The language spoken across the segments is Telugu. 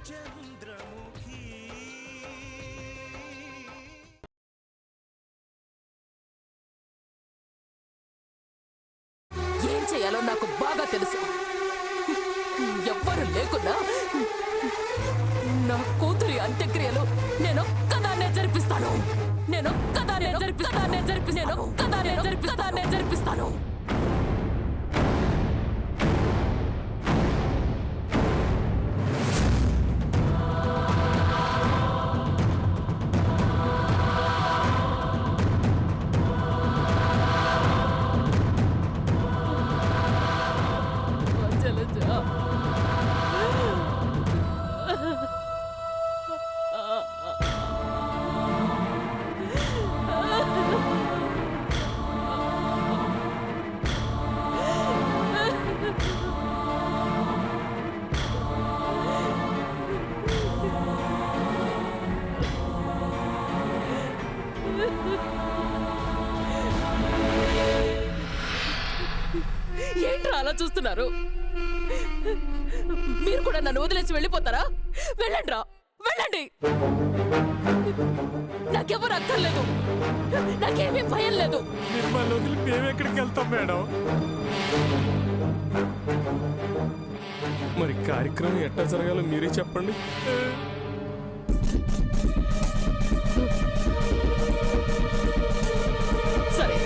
చంద్రముఖి ఏం చేయాలో నాకు బాగా తెలుసు. ఎవ్వరు లేకున్నా నా కూతురి అంత్యక్రియలు నేనొక్కదాన్నే జరిపిస్తాను. జరిపిస్తాను. ఏంట్రా అలా చూస్తున్నారు? మీరు కూడా నన్ను వదిలేసి వెళ్ళిపోతారా? వెళ్ళండి, వెళ్ళండి. నాకెవరు అక్కర్లేదు, నాకేమీ భయం లేదు. మిమ్మల్ని వదిలి మేము ఎక్కడికి వెళ్తాం మేడం? మరి కార్యక్రమం ఎట్లా జరగాలో మీరే చెప్పండి. సరే,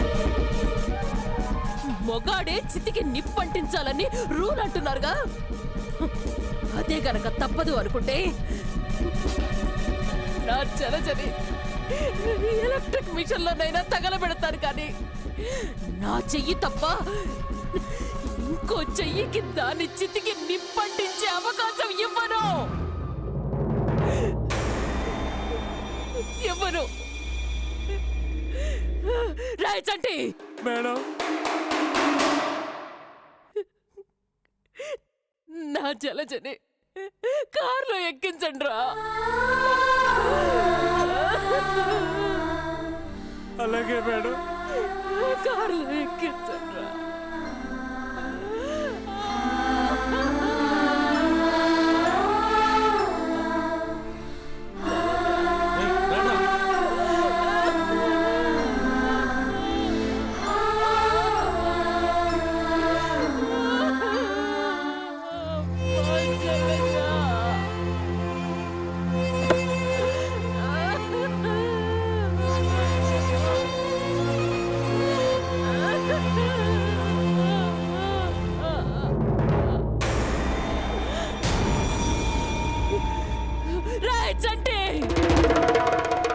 మొగాడే చితికి నిప్పంటించాలని రూల్ అంటున్నారుగా. అదే గనక తప్పదు అనుకుంటే నా జలజని ఎలక్ట్రిక్ మిషన్లోనైనా తగలబెడతాను, కానీ నా చెయ్యి తప్ప ఇంకో చెయ్యికి దాని చితికి నిప్పంటించే అవకాశం ఇవ్వను. రాయచంటి మేడం, నా జలజని కారులో ఎక్కించండి రా. అలాగే మేడం, కారులో ఎక్కించండి రా.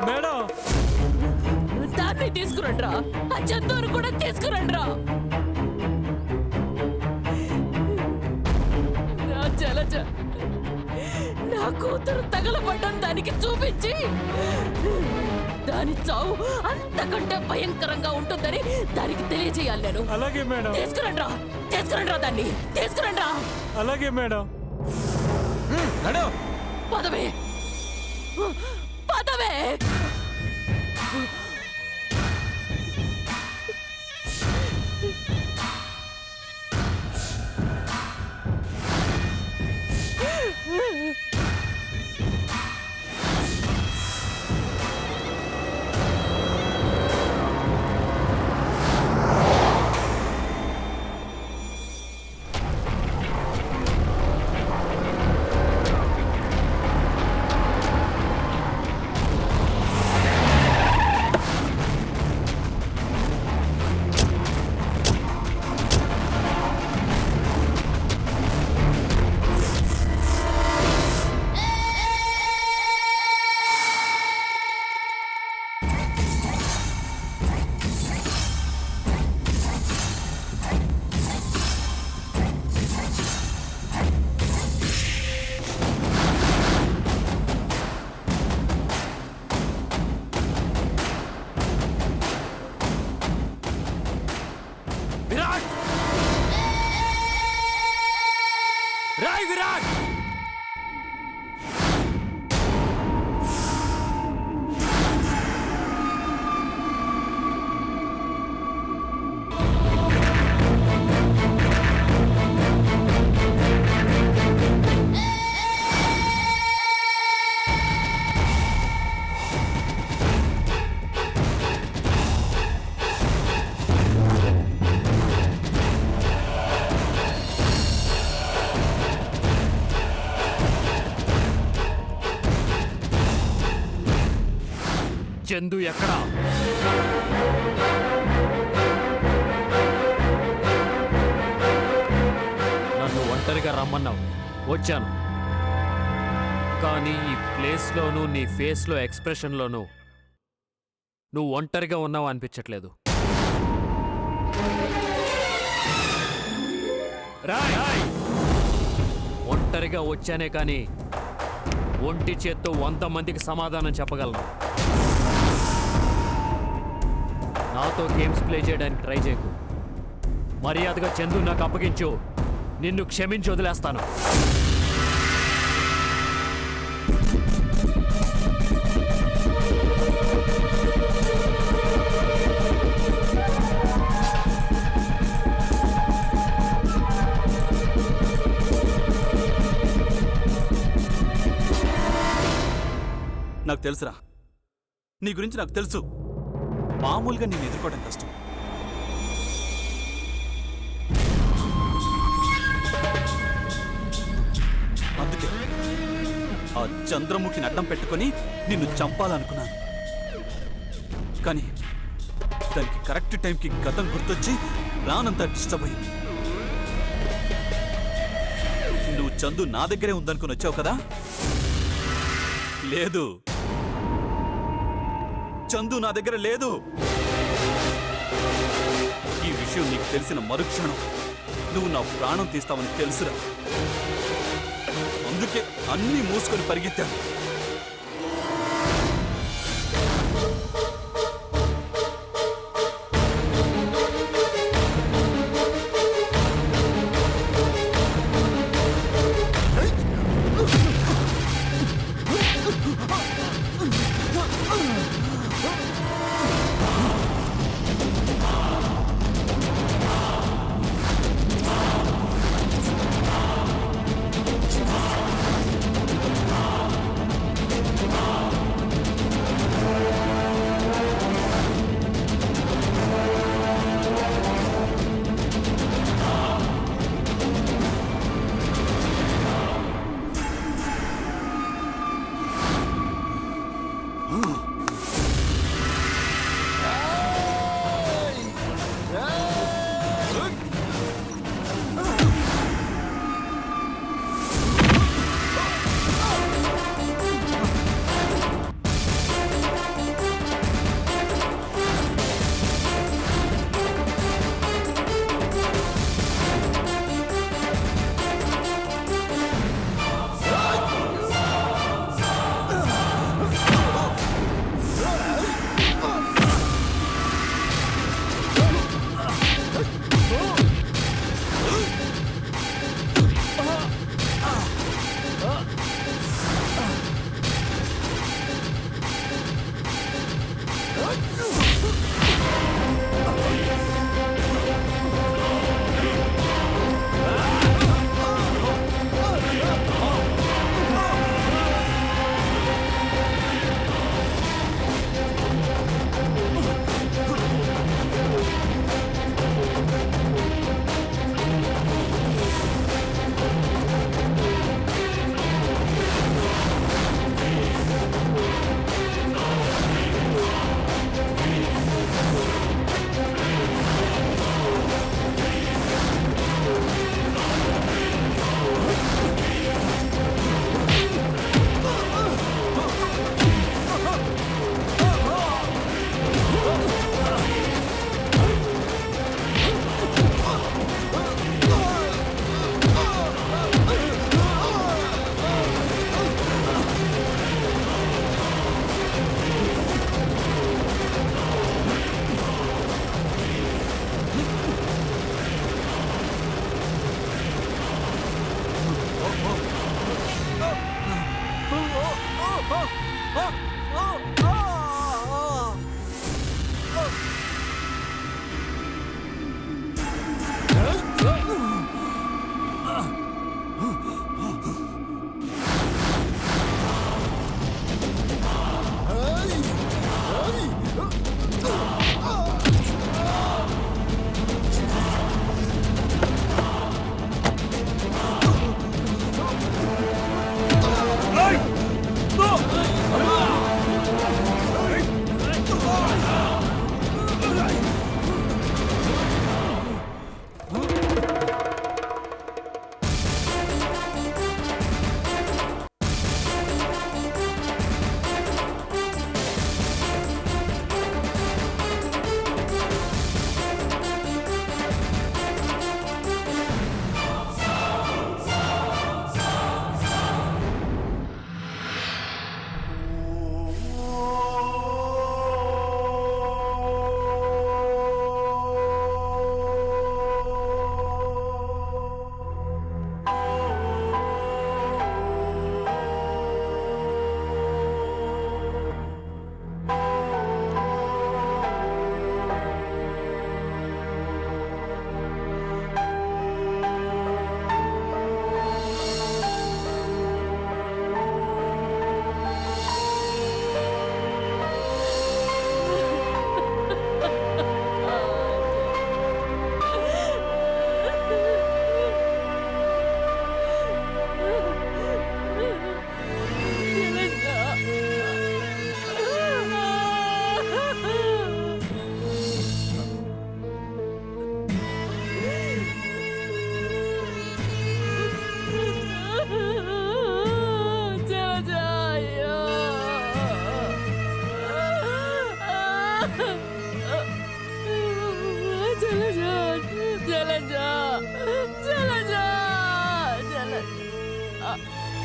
మేడం, దాన్ని తీసుకురండ్రా, ఆ చందూరు కూడా తీసుకురండ్రా. నా జలజ నా కూతురు తగలబడ్డం దానికి చూపించి దాని చావు అంతకంటే భయంకరంగా ఉంటుందని దానికి తెలియజేయాలి నేను. అలాగే మేడం. తీసుకురండ్రా దాన్ని, తీసుకురండ్రా. అలాగే మేడం. పదవే పదవే. చందు ఎక్కడా? నన్ను ఒంటరిగా రమ్మన్నావు, వచ్చాను. కానీ ఈ ప్లేస్లోనూ నీ ఫేస్లో ఎక్స్ప్రెషన్లోనూ నువ్వు ఒంటరిగా ఉన్నావు అనిపించట్లేదు. రాయ్! ఒంటరిగా వచ్చానే కానీ ఒంటి చేత్తో 100 మందికి సమాధానం చెప్పగలను. నాతో గేమ్స్ ప్లే చేయడానికి ట్రై చేయకు. మర్యాదగా చందు నాకు అప్పగించు, నిన్ను క్షమించి వదిలేస్తాను. నాకు తెలుసురా, నీ గురించి నాకు తెలుసు. మామూలుగా నేను ఎదుర్కోవడం కష్టం. అందుకే ఆ చంద్రముఖిని అడ్డం పెట్టుకొని నిన్ను చంపాలనుకున్నాను. కానీ దానికి కరెక్ట్ టైంకి గతం గుర్తొచ్చి రానంతా డిస్టర్బ్ అయింది. నువ్వు చందు నా దగ్గరే ఉందనుకుని వచ్చావు కదా? లేదు, చందు నా దగ్గర లేదు. ఈ విషయం నీకు తెలిసిన మరుక్షణం నువ్వు నా ప్రాణం తీస్తావని తెలుసురా. అందుకే అన్నీ మూసుకొని పరిగెత్తాను.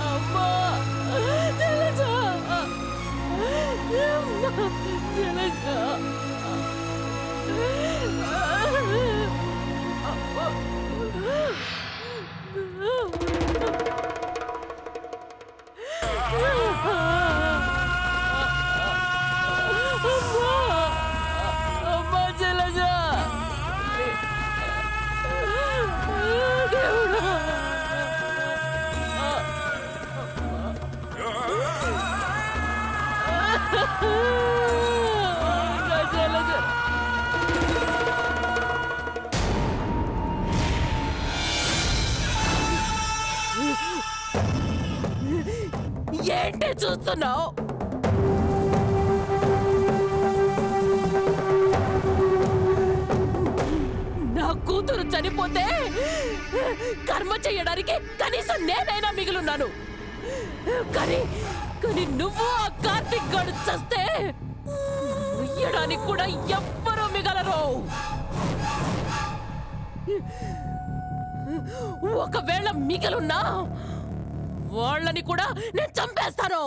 అమ్మా జలజ జలజ అమ్మా జలజ దేవుడా జలజ ఏంటి చూస్తున్నావు? నా కూతురు చనిపోతే కర్మ చేయడానికి కనీసం నేనైనా మిగిలిన్నాను. కానీ కానీ నువ్వు ఆ కార్తిక్ గడు చస్తే ఇయ్యడానికి కూడా ఎవ్వరూ మిగలరు. ఒకవేళ మిగిలున్నా వాళ్ళని కూడా నేను చంపేస్తాను.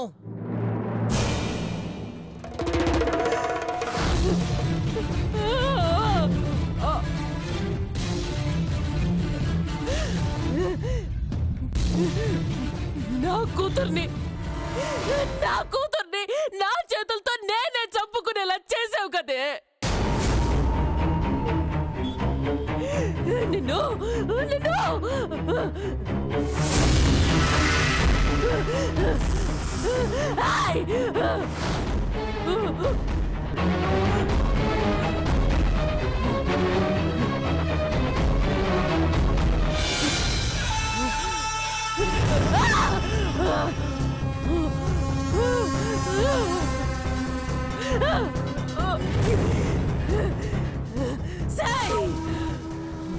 నా కూతుర్ని నా చేతులతో నేనే చంపుకునేలా చేసావు కదే. నిన్ను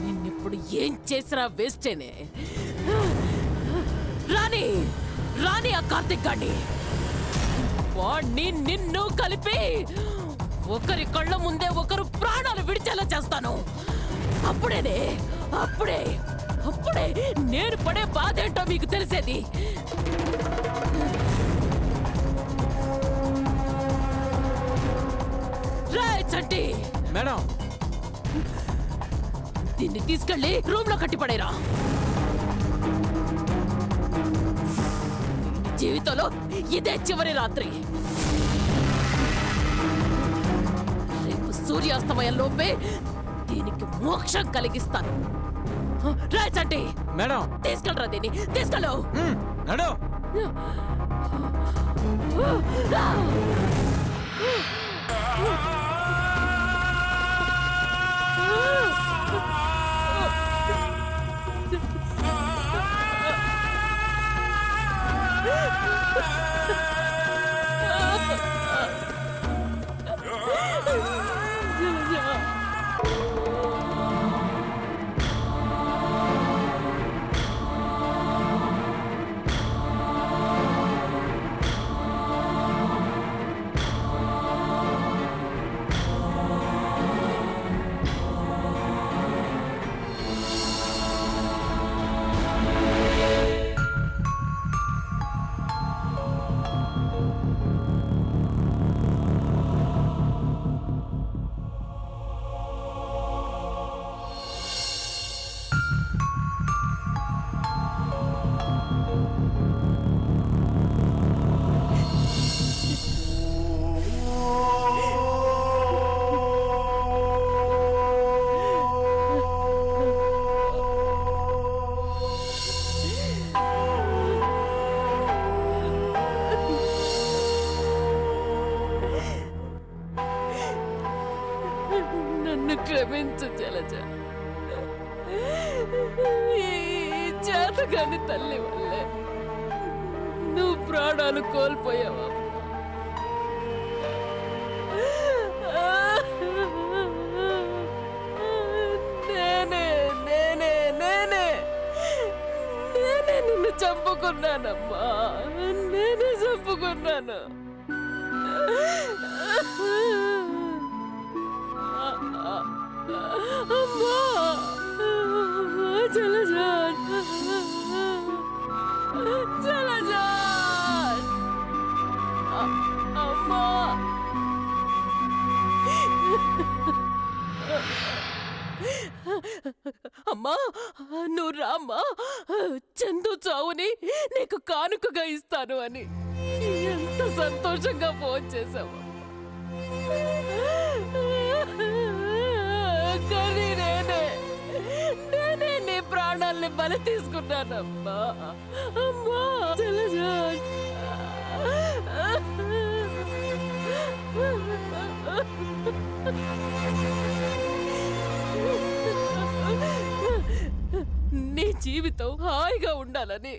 నిన్నిప్పుడు ఏం చేసినా వేస్టేనే. రాని ఆ కార్తిక్ గాడిని వాణ్ణి నిన్ను కలిపి ఒకరి కళ్ళ ముందే ఒకరు ప్రాణాలు విడిచేలా చేస్తాను. అప్పుడే నేను పడే బాధ ఏంటో మీకు తెలిసేది. రాయ్ చంటి మేడం, దీన్ని తీసుకెళ్లి రూమ్ లో కట్టిపడేరా. జీవితంలో ఇదే చివరి రాత్రి. రేపు సూర్యాస్తమయంలోపే దీనికి మోక్షం కలిగిస్తాను. రాచండి మేడం, తీసుకెళ్ళరా దీన్ని, తీసుకెళ్ళు. మేడం నన్ను క్షమించు జలజ. ఈ చేతగాని తల్లి వల్లే నువ్వు ప్రాణాలు కోల్పోయావా. నేనే నిన్ను చంపుకున్నానమ్మా, నేనే చంపుకున్నాను. అమ్మా జలజ చందు చావుని నీకు కానుకగా ఇస్తాను అని ఎంత సంతోషంగా ఫోన్ చేశావు. కానీ నేనే నీ ప్రాణాల్ని బలి తీసుకున్నానమ్మా. అమ్మా జలజ. నీ జీవితం హాయిగా ఉండాలని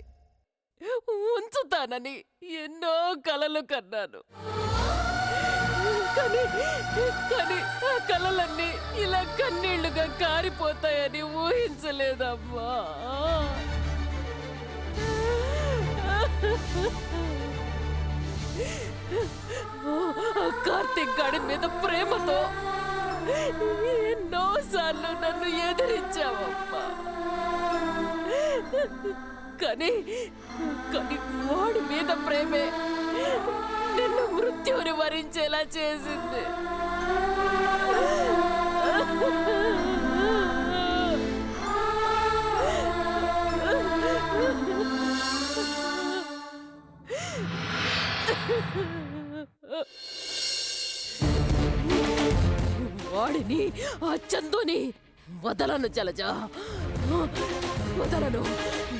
ఉంచుతానని ఎన్నో కలలు కన్నాను. కానీ ఆ కలలన్నీ ఇలా కన్నీళ్లుగా కారిపోతాయని ఊహించలేదమ్మా. కార్తీక్ గాడి మీద ప్రేమతో ఎన్నోసార్లు నన్ను ఎదిరించావమ్మా. కానీ వాడి మీద ప్రేమే నిన్ను మృత్యువుని వరించేలా చేసింది. వాడిని ఆ చందుని వదలను జలజ, వదలను.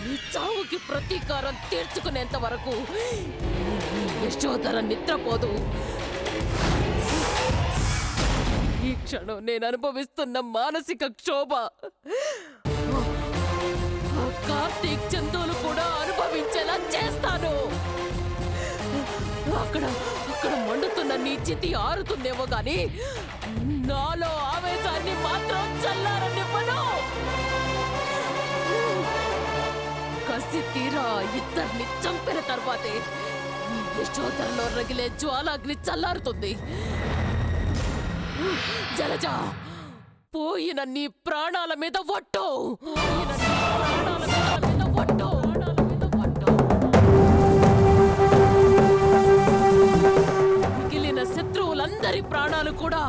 నీ చావుకి ప్రతీకారం తీర్చుకునేంత వరకు యశోధర నిద్రపోదు. ఈ క్షణం నేను అనుభవిస్తున్న మానసిక క్షోభ ఆ కార్తీక్ చందులు కూడా అనుభవించేలా చేస్తాను. అక్కడ మండుతున్న నీ చితి ఆరుతుందేమో గాని నాలో ఆవేశాన్ని మాత్రం చల్లారనివ్వను. కసి తీరా ఇద్దరిని చంపిన తర్వాతే యశోధరలో రగిలే జ్వాలాగ్ని చల్లారుతుంది. జలజ, పోయిన నీ ప్రాణాల మీద ఒట్టు, పోయిన నీ ప్రాణాల మీద ఒట్టు. మిగిలిన శత్రువులందరి ప్రాణాలు కూడా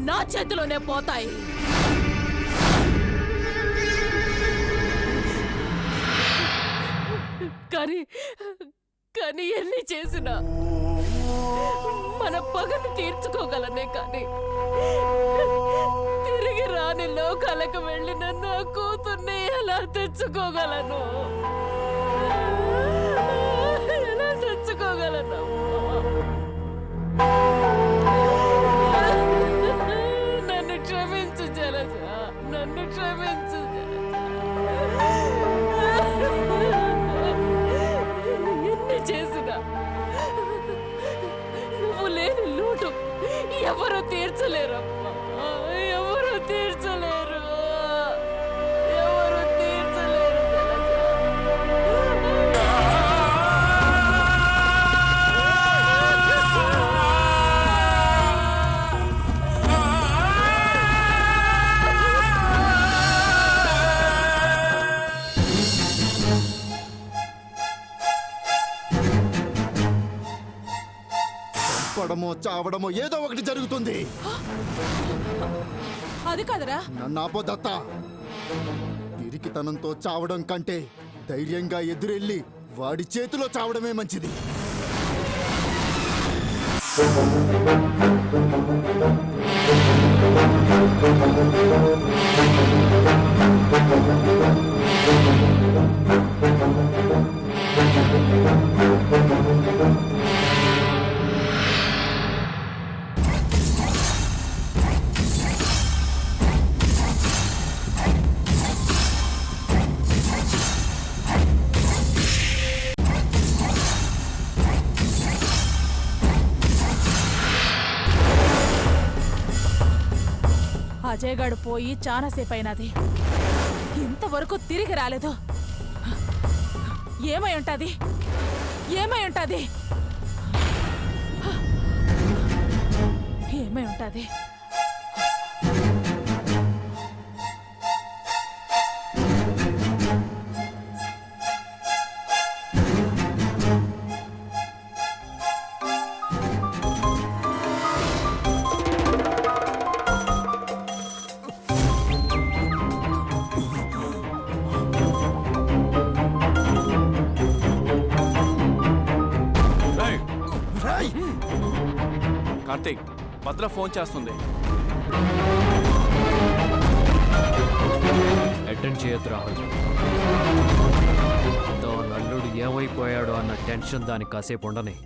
నా చేతిలోనే పోతాయి. కానీ ఎన్ని చేసినా మన పగను తీర్చుకోగలనే కానీ తిరిగి రాని లోకాలకు వెళ్ళిన నా కూతుర్ని ఎలా తెచ్చుకోగలను? ఎలా తెచ్చుకోగలను? నన్ను క్షమించు జలజ, నన్ను క్షమించు చేసినా నువ్వు లేని లోటు ఎవరు తీర్చలేరమ్మా, ఎవరు తీర్చలేరు, ఎవరు తీర్చలేరు. చంపడమో చావడమో ఏదో ఒకటి జరుగుతుంది. అది కాదరా. నన్ను ఆపో దత్త. పిరికితనంతో చావడం కంటే ధైర్యంగా ఎదురెళ్ళి వాడి చేతిలో చావడమే మంచిది. అజయ్ గాడు పోయి చాలాసేపు అయినది, ఇంతవరకు తిరిగి రాలేదు. ఏమై ఉంటది? ఏమై ఉంటది? ఏమై ఉంటది? కార్తీక్, భద్ర ఫోన్ చేస్తుంది. అటెండ్ చేయొద్దు రాహుల్. దాని అల్లుడు ఏమైపోయాడో అన్న టెన్షన్ దానికి కాసేపు ఉండని.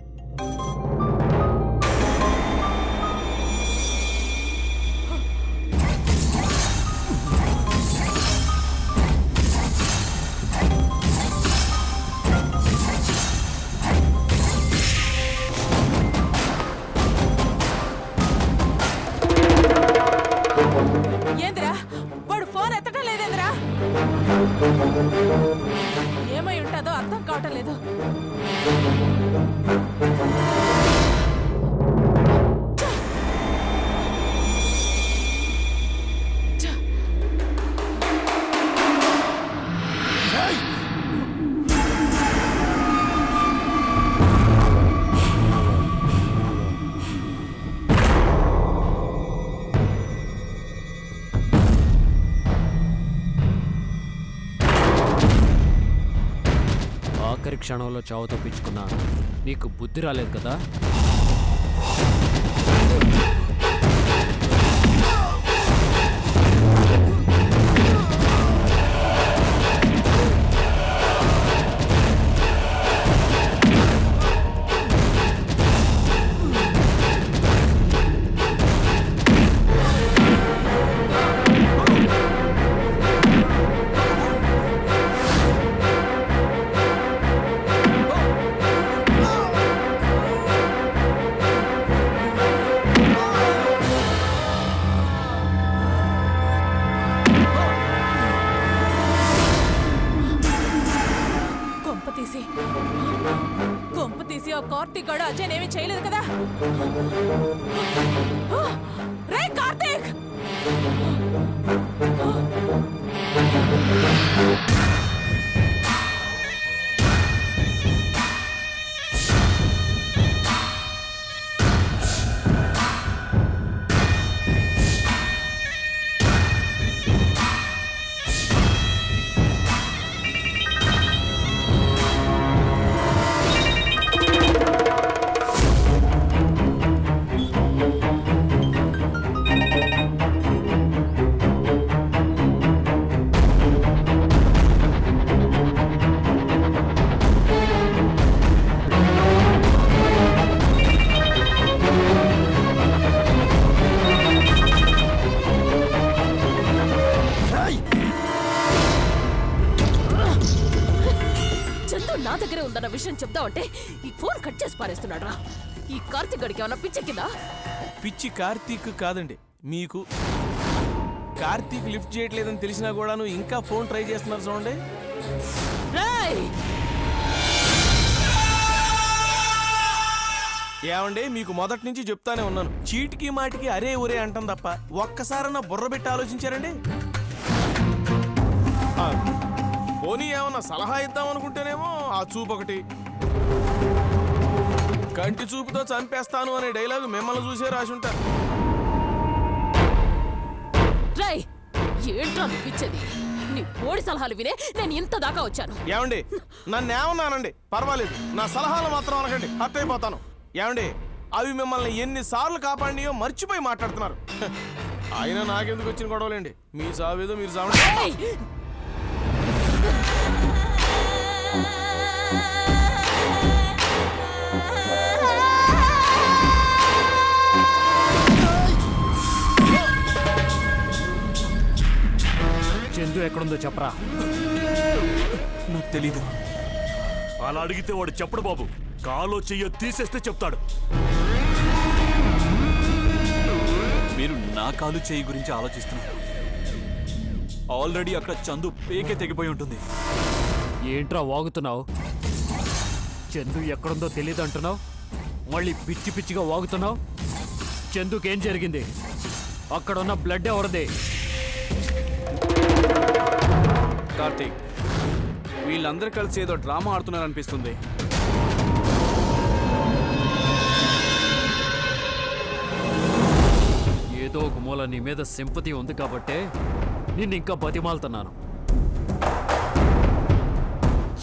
ఏందిరా వాడు ఫోన్ ఎత్తటం లేదేందిరా? ఏమై ఉంటుందో అర్థం కావటం లేదు. ఆఖరి క్షణంలో చావు తప్పించుకున్నా నీకు బుద్ధి రాలేదు కదా? కొంప తీసి ఆ కార్తీక్ గాడు అజయ్ ఏమీ చేయలేదు కదా? రే కార్తీక్! నా దగ్గరే ఉందన్న విషయం చెప్తావంటే ఈ ఫోన్ కట్ చేసి పారేస్తున్నాడు రా. ఈ కార్తీక్ గడికి ఏమన్నా పిచ్చెక్కిందా? పిచ్చి కార్తీక్ కాదండి మీకు. కార్తీక్ లిఫ్ట్ చేయట్లేదని తెలిసినా కూడాను ఇంకా ఫోన్ ట్రై చేస్తున్నారు చూడండి. ఏమండి, మీకు మొదటి నుంచి చెప్తానే ఉన్నాను, చీటికి మాటికి అరే ఒరే అంటాం తప్ప ఒక్కసారన్నా బుర్ర పెట్టి ఆలోచించారండి? పోనీ ఏమన్నా సలహా ఇద్దాం అనుకుంటేనేమో ఆ చూపు ఒకటి, కంటి చూపుతో చంపేస్తాను అనే డైలాగు మిమ్మల్ని చూసే రాసి ఉంటారు. ఏంట్రా అనిపించేది? నీ పోడి సలహాలు వినే నేను ఇంత దాకా వచ్చాను. ఏమండి, నన్ను ఏమన్నానండి పర్వాలేదు, నా సలహాలు మాత్రం అనకండి, హర్ట్ అయిపోతాను. ఏమండి, అవి మిమ్మల్ని ఎన్నిసార్లు కాపాడియో మర్చిపోయి మాట్లాడుతున్నారు. అయినా నాకెందుకు వచ్చిన గొడవలేండి, మీ సావేదో మీరు సావండి. చందు ఎక్కడుందో చెప్పరా? నాకు తెలీదు. అలా అడిగితే వాడు చెప్పడు బాబు, కాలో చెయ్యో తీసేస్తే చెప్తాడు. మీరు నా కాలు చేయి గురించి ఆలోచిస్తున్నారు. ఆల్రెడీ అక్కడ చందు పేకే తెగిపోయి ఉంటుంది. ఏంట్రా వాగుతున్నావు? చందు ఎక్కడుందో తెలియదు అంటున్నావు, మళ్ళీ పిచ్చి పిచ్చిగా వాగుతున్నావు. చందుకేం జరిగింది? అక్కడున్న బ్లడ్ ఎవరిది? కార్తీక్, వీళ్ళందరూ కలిసి ఏదో డ్రామా ఆడుతున్నారనిపిస్తుంది. ఏదో ఒక మూల నీ మీద సింపతి ఉంది కాబట్టే నిన్ను ఇంకా బతిమాలుతున్నాను.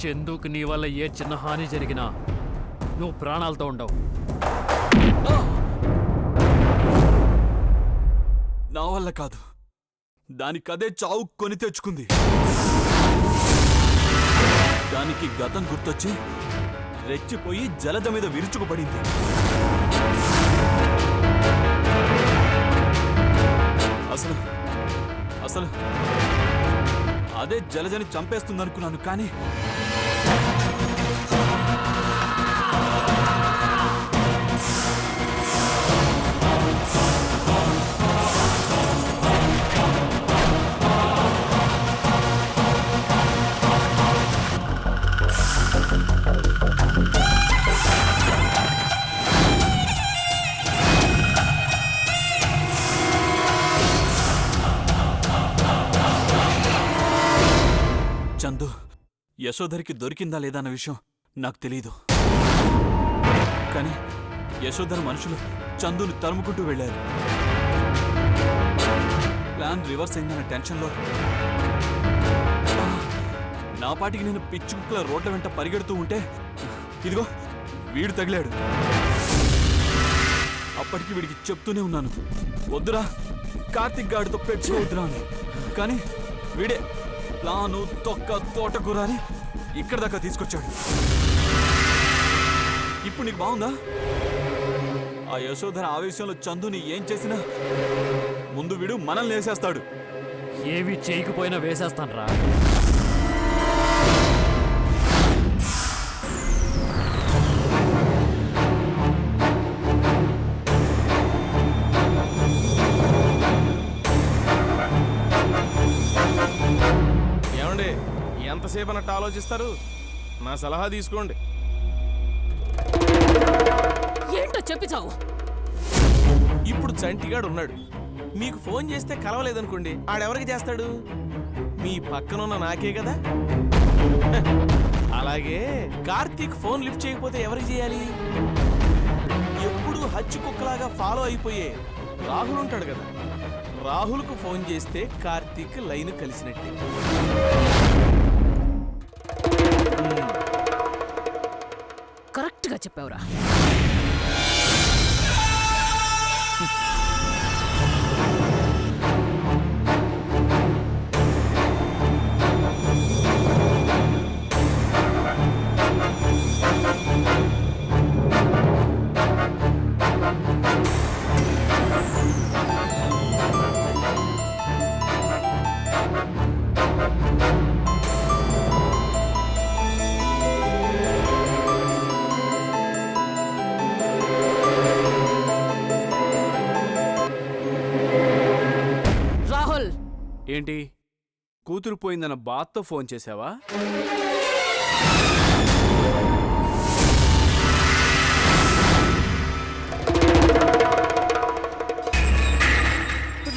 చందుకు నీ వల్ల ఏ చిన్న హాని జరిగినా నువ్వు ప్రాణాలతో ఉండవు. నా వల్ల కాదు. దానికదే చావు కొని తెచ్చుకుంది. దానికి గతం గుర్తొచ్చి రెచ్చిపోయి జలజ మీద విరుచుకుపడింది. అసలు అసలు అదే జలజని చంపేస్తుందనుకున్నాను, కానీ చందు యశోధరికి దొరికిందా లేదా అన్న విషయం నాకు తెలీదు. కానీ యశోధర మనుషులు చందుని తరుముకుంటూ వెళ్ళారు. ప్లాన్ రివర్స్ అయిందన్న టెన్షన్లో నా పాటికి నేను పిచ్చి కుక్కల రోడ్ల వెంట పరిగెడుతూ ఉంటే ఇదిగో వీడు తగిలాడు. అప్పటికి వీడికి చెప్తూనే ఉన్నాను, వద్దురా కార్తిక్ గాడితో పెట్టుకోవద్దురా అని. కానీ వీడే ప్లాను తొక్క తోటకూర అని ఇక్కడ దాకా తీసుకొచ్చాడు. ఇప్పుడు నీకు బాగుందా? ఆ యశోధర ఆవేశంలో చందుని ఏం చేసినా ముందు వీడు మనల్ని వేసేస్తాడు. ఏవి చేయకపోయినా వేసేస్తాన్రా. ఏమండి, ఎంతసేపు అన్నట్టు ఆలోచిస్తారు? నా సలహా తీసుకోండి. ఏంటో చెప్పి చావు. ఇప్పుడు చంటిగాడు ఉన్నాడు. మీకు ఫోన్ చేస్తే కలవలేదనుకోండి, ఆడెవరికి చేస్తాడు? మీ పక్కనున్న నాకే కదా. అలాగే కార్తీక్ ఫోన్ లిఫ్ట్ చేయకపోతే ఎవరికి చేయాలి? ఎప్పుడు హచ్చి కుక్కలాగా ఫాలో అయిపోయే రాహుల్ ఉంటాడు కదా, రాహుల్కు ఫోన్ చేస్తే కార్తీక్ లైన్ కలిసినట్టే. కరెక్ట్గా చెప్పావురా. రాహుల్, ఏంటి కూతురు పోయిందన్న బాధతో ఫోన్ చేసావా?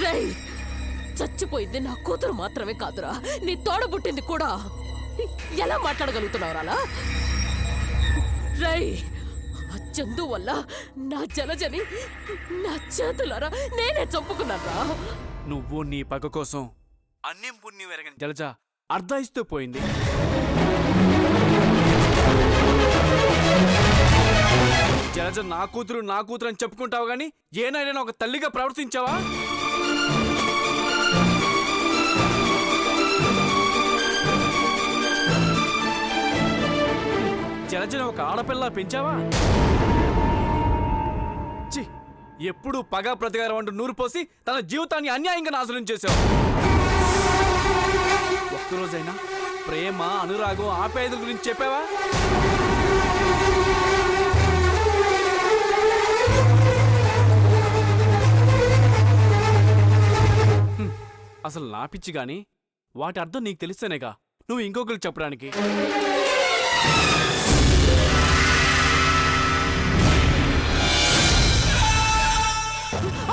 రేయ్, చచ్చిపోయింది నా కూతురు మాత్రమే కాదురా, నీ తోడబుట్టింది కూడా. ఎలా మాట్లాడగలుగుతున్నావు అలా? రేయ్, ఆ చందు వల్ల నా జలజని నా చేతులారా నేనే చంపుకున్నారా. నువ్వు నీ పగ కోసం అన్యం పుణ్యం ఎరగని జలజ అర్ధాయిస్తూ పోయింది. జలజ నా కూతురు అని చెప్పుకుంటావు గాని ఏనాడైనా ఒక తల్లిగా ప్రవర్తించావా? జలజను ఒక ఆడపిల్ల పెంచావా? చి, ఎప్పుడు పగ ప్రతికారం అంటూ నూరు పోసి తన జీవితాన్ని అన్యాయంగా నాశనం చేశావు. ఒక్కరోజైనా ప్రేమ, అనురాగం, ఆప్యాయతల గురించి చెప్పావా? అసలు నా పిచ్చి గాని వాటి అర్థం నీకు తెలిస్తేనేగా నువ్వు ఇంకొకరికి చెప్పడానికి.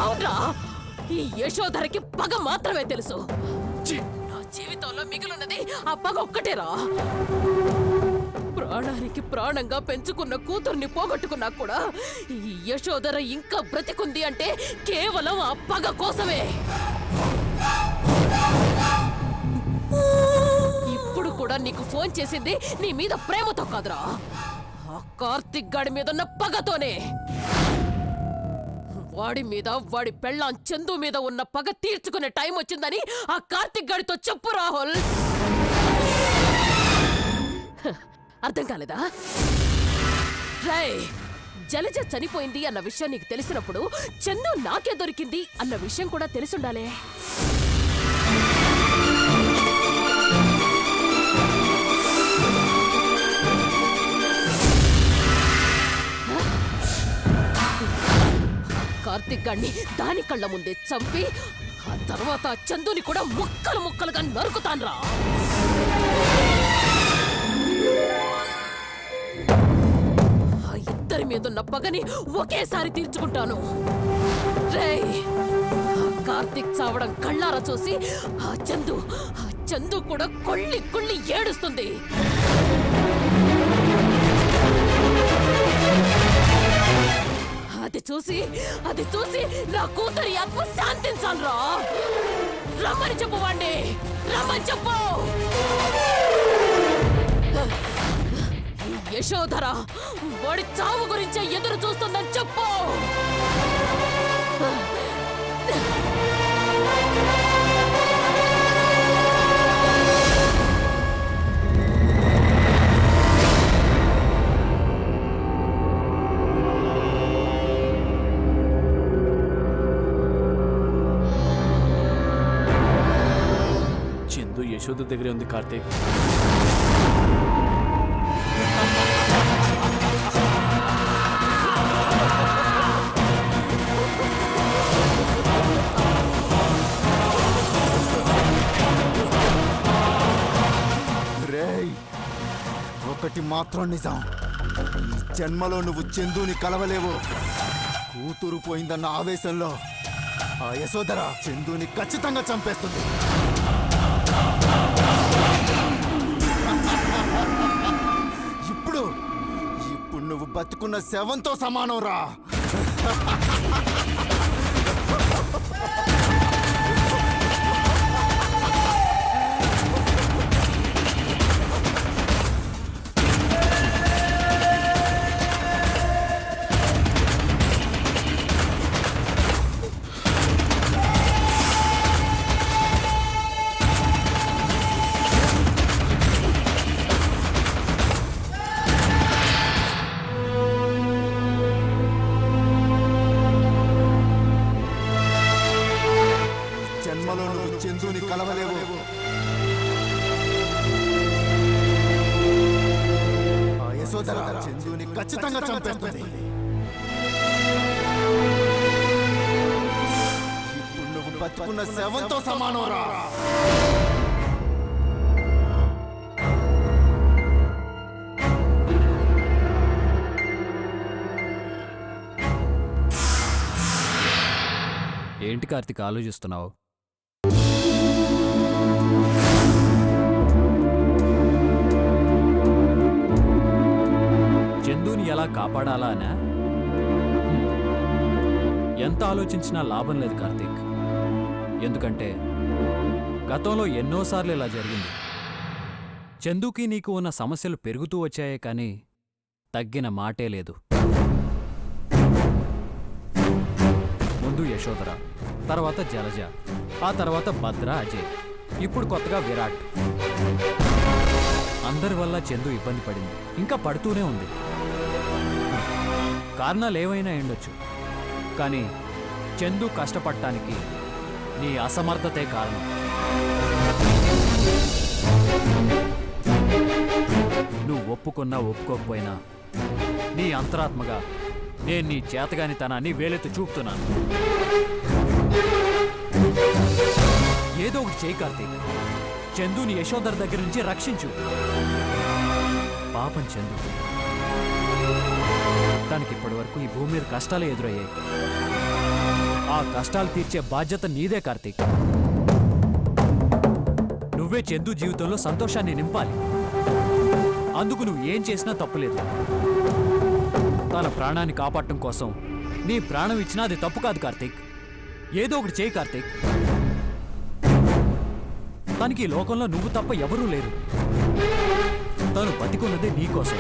అవునా, ఈ యశోధరకి పగ మాత్రమే తెలుసు. నా జీవితంలో మిగిలినది ఆ పగ ఒక్కటేరా. ప్రాణానికి ప్రాణంగా పెంచుకున్న కూతుర్ని పోగొట్టుకున్నా కూడా ఈ యశోధర ఇంకా బ్రతికుంది అంటే కేవలం ఆ పగ కోసమే. ఇప్పుడు కూడా నీకు ఫోన్ చేసింది నీ మీద ప్రేమతో కాదురా, ఆ కార్తిక్ గాడి మీదున్న పగతోనే. వాడి మీద వాడి పెళ్ళాం చందు మీద ఉన్న పగ తీర్చుకునే టైం వచ్చిందని ఆ కార్తిక్ గాడితో చెప్పు రాహుల్. అర్థం కాలేదా? రేయ్, జలజ చనిపోయింది అన్న విషయం నీకు తెలిసినప్పుడు చందు నాకే దొరికింది అన్న విషయం కూడా తెలిసుండాలే. కార్తిక్ గాడిని దాని కళ్ళ ముందే చంపి ఆ తర్వాత చందుని కూడా ముక్కలు ముక్కలుగా నరుకుతాన్రా. ఆ ఇద్దరి మీదున్న పగని ఒకేసారి తీర్చుకుంటాను. రేయ్, ఆ కార్తిక్ చావడం కళ్ళారా చూసి ఆ చందు కూడా కొళ్ళి కొళ్ళి ఏడుస్తుంది. అది చూసి నా కూతురి ఆత్మ శాంతించాలరా. రమ్మని చెప్పు వాణ్ణి, రమ్మని చెప్పు. యశోధర వాడి చావు గురించే ఎదురు చూస్తుందని చెప్పు. చందు యశోద దగ్గరే ఉంది కార్తీక్. రేయ్, ఒకటి మాత్రం నిజం, ఈ జన్మలో నువ్వు చందుని కలవలేవు. కూతురు పోయిందన్న ఆవేశంలో ఆ యశోధర చందుని ఖచ్చితంగా చంపేస్తుంది. ఇప్పుడు నువ్వు బతుకున్న శవంతో సమానం రా. జన్మలో నువ్వు చందుని కలవలేవు. ఆ యశోధర చందుని ఖచ్చితంగా చంపేస్తుంది. ఇప్పుడు నువ్వు బతుకున్న శవంతో సమానం రా. ఏంటి కార్తీక్ ఆలోచిస్తున్నావు? చందుని ఎలా కాపాడాలా అనా? ఎంత ఆలోచించినా లాభం లేదు కార్తీక్. ఎందుకంటే గతంలో ఎన్నోసార్లు ఇలా జరిగింది. చందుకి నీకు ఉన్న సమస్యలు పెరుగుతూ వచ్చాయే కానీ తగ్గిన మాటే లేదు. ముందు యశోధర, తర్వాత జలజ, ఆ తర్వాత భద్ర, అజయ్, ఇప్పుడు కొత్తగా విరాట్. అందరి వల్ల చందు ఇబ్బంది పడింది, ఇంకా పడుతూనే ఉంది. కారణాలు ఏవైనా ఉండొచ్చు, కానీ చందు కష్టపడటానికి నీ అసమర్థతే కారణం. నువ్వు ఒప్పుకున్నా ఒప్పుకోకపోయినా నీ అంతరాత్మగా నేను నీ చేతగానితనాన్ని వేలెత్తి చూపుతున్నాను. ఏదో ఒకటి చేయి కార్తీక్. చందుని యశోధర్ దగ్గర నుంచి రక్షించు. పాపం చందు, దానికి ఇప్పటి వరకు ఈ భూమి మీద కష్టాలే ఎదురయ్యాయి. ఆ కష్టాలు తీర్చే బాధ్యత నీదే కార్తీక్. నువ్వే చందు జీవితంలో సంతోషాన్ని నింపాలి. అందుకు నువ్వు ఏం చేసినా తప్పులేదు. తన ప్రాణాన్ని కాపాడటం కోసం నీ ప్రాణం ఇచ్చినా అది తప్పు కాదు కార్తీక్. ఏదో ఒకటి చేయి కార్తీక్. తనకి ఈ లోకంలో నువ్వు తప్ప ఎవరూ లేరు. తను బతికున్నదే నీకోసం.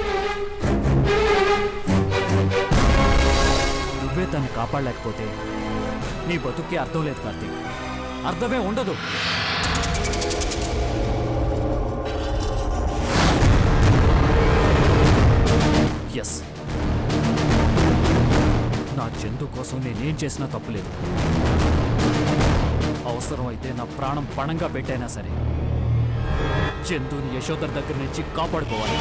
నువ్వే తన్ని కాపాడలేకపోతే నీ బతుక్కే అర్థం లేదు కార్తీక్, అర్థమే ఉండదు. ఎస్, నా చందు కోసం నేనేం చేసినా తప్పులేదు. అవసరమైతే నా ప్రాణం పణంగా పెట్టైనా సరే చందుని యశోదర్ దగ్గర నుంచి కాపాడుకోవాలి.